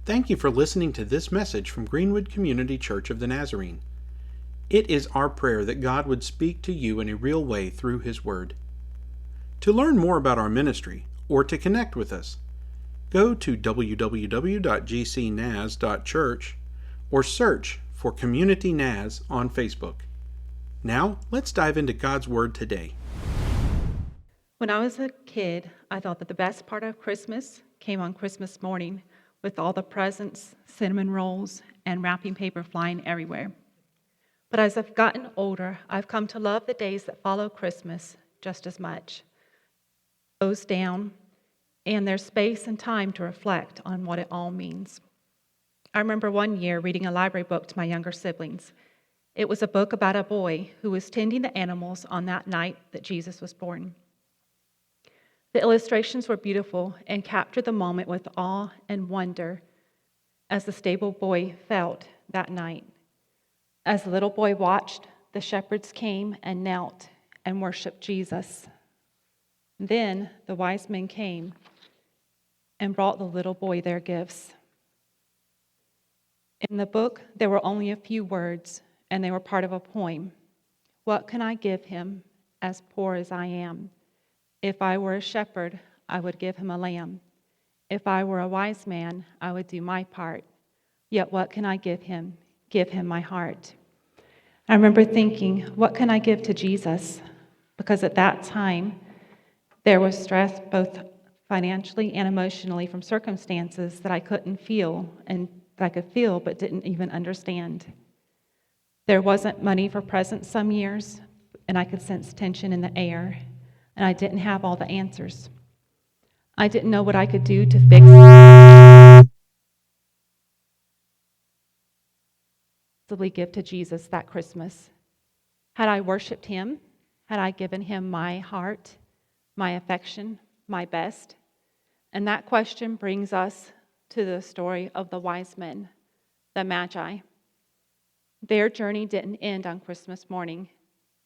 Thank you for listening to this message from Greenwood Community Church of the Nazarene. It is our prayer that God would speak to you in a real way through His Word. To learn more about our ministry or to connect with us, go to www.gcnaz.church or search for Community Naz on Facebook. Now, let's dive into God's Word today. When I was a kid, I thought that the best part of Christmas came on Christmas morning with all the presents, cinnamon rolls, and wrapping paper flying everywhere. But as I've gotten older, I've come to love the days that follow Christmas just as much. Goes down, and there's space and time to reflect on what it all means. I remember one year reading a library book to my younger siblings. It was a book about a boy who was tending the animals on that night that Jesus was born. The illustrations were beautiful and captured the moment with awe and wonder as the stable boy felt that night. As the little boy watched, the shepherds came and knelt and worshiped Jesus. Then the wise men came and brought the little boy their gifts. In the book, there were only a few words, and they were part of a poem. What can I give him, as poor as I am? If I were a shepherd, I would give him a lamb. If I were a wise man, I would do my part. Yet what can I give him? Give him my heart. I remember thinking, what can I give to Jesus? Because at that time, there was stress both financially and emotionally from circumstances that I couldn't feel and that I could feel but didn't even understand. There wasn't money for presents some years, and I could sense tension in the air. And I didn't have all the answers. I didn't know what I could do to fix possibly give to Jesus that Christmas. Had I worshiped him? Had I given him my heart, my affection, my best? And that question brings us to the story of the wise men, the Magi. Their journey didn't end on Christmas morning.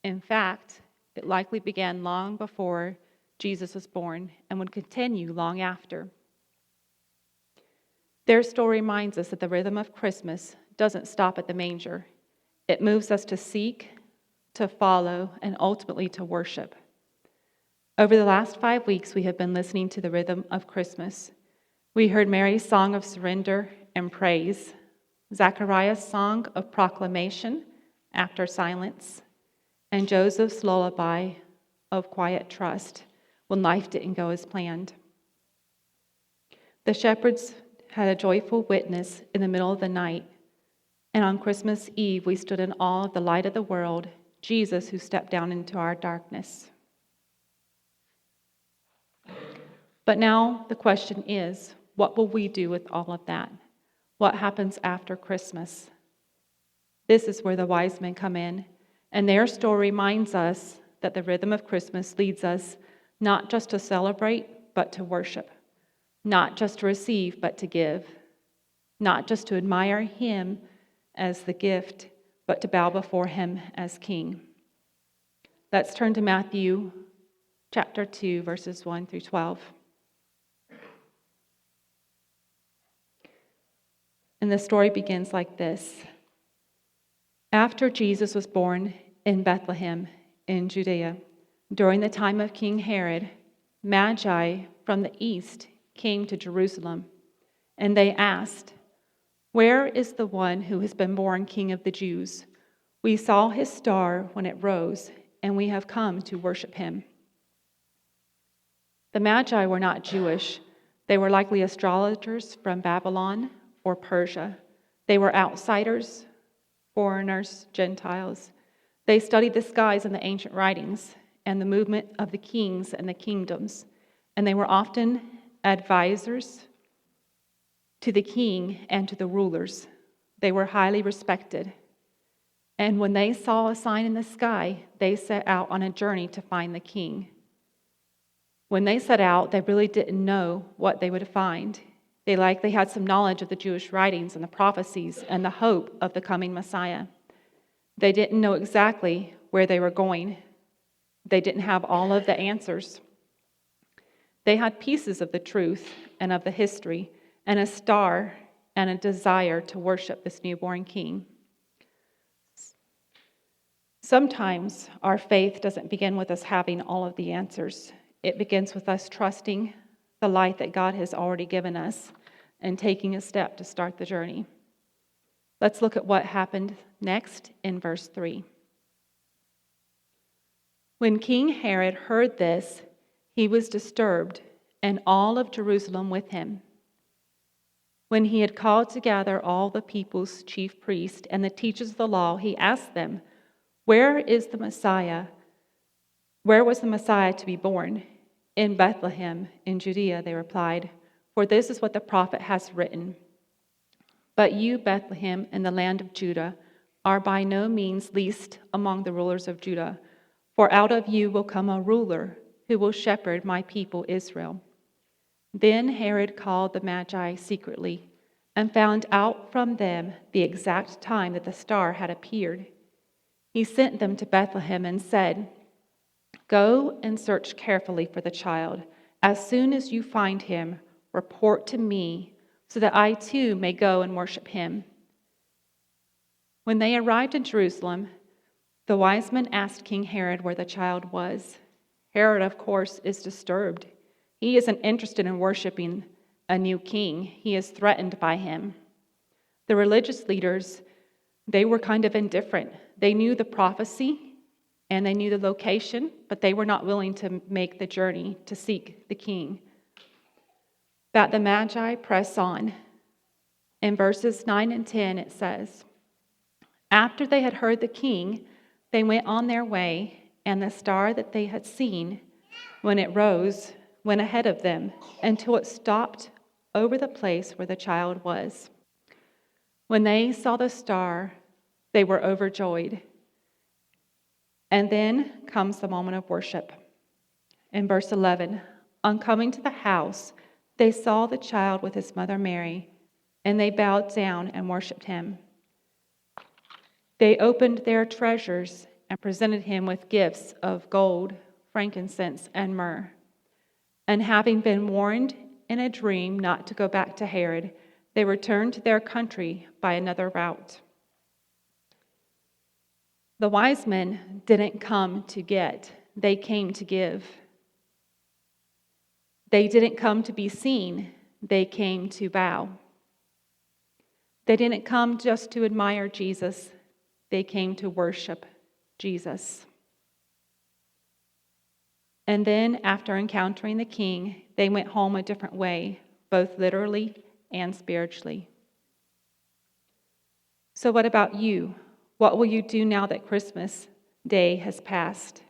In fact, it likely began long before Jesus was born and would continue long after. Their story reminds us that the rhythm of Christmas doesn't stop at the manger. It moves us to seek, to follow, and ultimately to worship. Over the last 5 weeks, we have been listening to the rhythm of Christmas. We heard Mary's song of surrender and praise, Zechariah's song of proclamation after silence, and Joseph's lullaby of quiet trust when life didn't go as planned. The shepherds had a joyful witness in the middle of the night, and on Christmas Eve we stood in awe of the light of the world, Jesus, who stepped down into our darkness. But now the question is, what will we do with all of that? What happens after Christmas? This is where the wise men come in. And their story reminds us that the rhythm of Christmas leads us not just to celebrate, but to worship. Not just to receive, but to give. Not just to admire him as the gift, but to bow before him as king. Let's turn to Matthew chapter 2, verses 1 through 12. And the story begins like this. After Jesus was born in Bethlehem in Judea, during the time of King Herod, Magi from the east came to Jerusalem, and they asked, "Where is the one who has been born King of the Jews? We saw his star when it rose, and we have come to worship him." The Magi were not Jewish. They were likely astrologers from Babylon or Persia. They were outsiders, foreigners, Gentiles. They studied the skies and the ancient writings and the movement of the kings and the kingdoms, and they were often advisors to the king and to the rulers. They were highly respected. And when they saw a sign in the sky, they set out on a journey to find the king. When they set out, they really didn't know what they would find. They likely had some knowledge of the Jewish writings and the prophecies and the hope of the coming Messiah. They didn't know exactly where they were going. They didn't have all of the answers. They had pieces of the truth and of the history, and a star and a desire to worship this newborn king. Sometimes our faith doesn't begin with us having all of the answers. It begins with us trusting the light that God has already given us and taking a step to start the journey. Let's look at what happened next in verse 3. When King Herod heard this, he was disturbed, and all of Jerusalem with him. When he had called together all the people's chief priests and the teachers of the law, he asked them, Where was the Messiah to be born? In Bethlehem, in Judea, they replied, for this is what the prophet has written. But you, Bethlehem, in the land of Judah, are by no means least among the rulers of Judah, for out of you will come a ruler who will shepherd my people Israel. Then Herod called the Magi secretly and found out from them the exact time that the star had appeared. He sent them to Bethlehem and said, Go and search carefully for the child. As soon as you find him, report to me, so that I too may go and worship him. When they arrived in Jerusalem, the wise men asked King Herod where the child was. Herod, of course, is disturbed. He isn't interested in worshiping a new king. He is threatened by him. The religious leaders, they were kind of indifferent. They knew the prophecy and they knew the location, but they were not willing to make the journey to seek the king. That the Magi press on. In verses 9 and 10, it says, After they had heard the king, they went on their way, and the star that they had seen, when it rose, went ahead of them until it stopped over the place where the child was. When they saw the star, they were overjoyed. And then comes the moment of worship. In verse 11, on coming to the house, they saw the child with his mother Mary, and they bowed down and worshiped him. They opened their treasures and presented him with gifts of gold, frankincense, and myrrh. And having been warned in a dream not to go back to Herod, they returned to their country by another route. The wise men didn't come to get, they came to give. They didn't come to be seen, they came to bow. They didn't come just to admire Jesus, they came to worship Jesus. And then, after encountering the king, they went home a different way, both literally and spiritually. So what about you? What will you do now that Christmas Day has passed?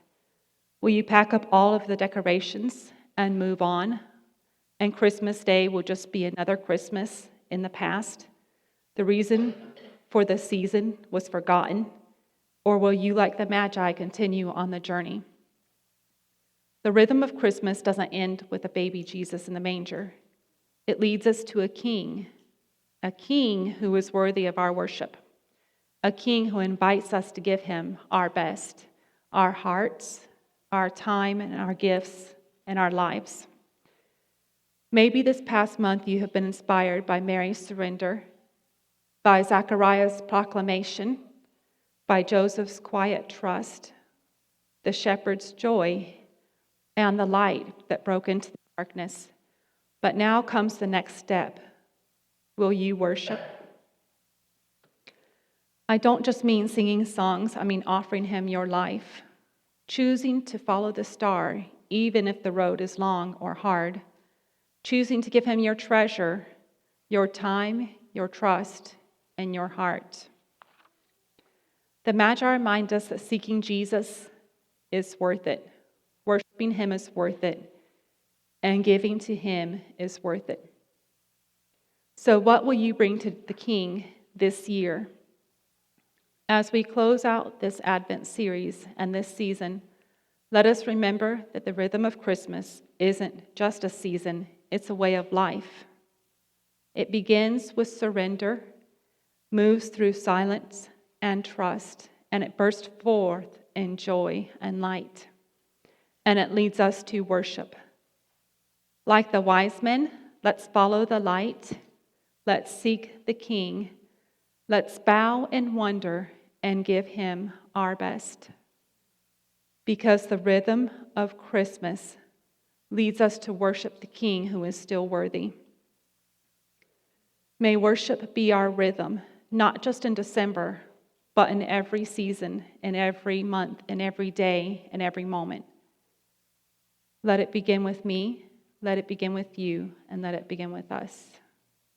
Will you pack up all of the decorations and move on? And Christmas Day will just be another Christmas in the past? The reason for the season was forgotten? Or will you, like the Magi, continue on the journey? The rhythm of Christmas doesn't end with a baby Jesus in the manger. It leads us to a king who is worthy of our worship, a king who invites us to give him our best, our hearts, our time, and our gifts, and our lives. Maybe this past month you have been inspired by Mary's surrender, by Zechariah's proclamation, by Joseph's quiet trust, the shepherd's joy, and the light that broke into the darkness. But now comes the next step. Will you worship? I don't just mean singing songs, I mean offering him your life, choosing to follow the star, even if the road is long or hard, choosing to give him your treasure, your time, your trust, and your heart. The Magi remind us that seeking Jesus is worth it, worshiping him is worth it, and giving to him is worth it. So what will you bring to the King this year? As we close out this Advent series and this season, let us remember that the rhythm of Christmas isn't just a season, it's a way of life. It begins with surrender, moves through silence and trust, and it bursts forth in joy and light. And it leads us to worship. Like the wise men, let's follow the light, Let's seek the King. Let's bow in wonder and give him our best. Because the rhythm of Christmas leads us to worship the King who is still worthy. May worship be our rhythm, not just in December, but in every season, in every month, in every day, in every moment. Let it begin with me, let it begin with you, and let it begin with us.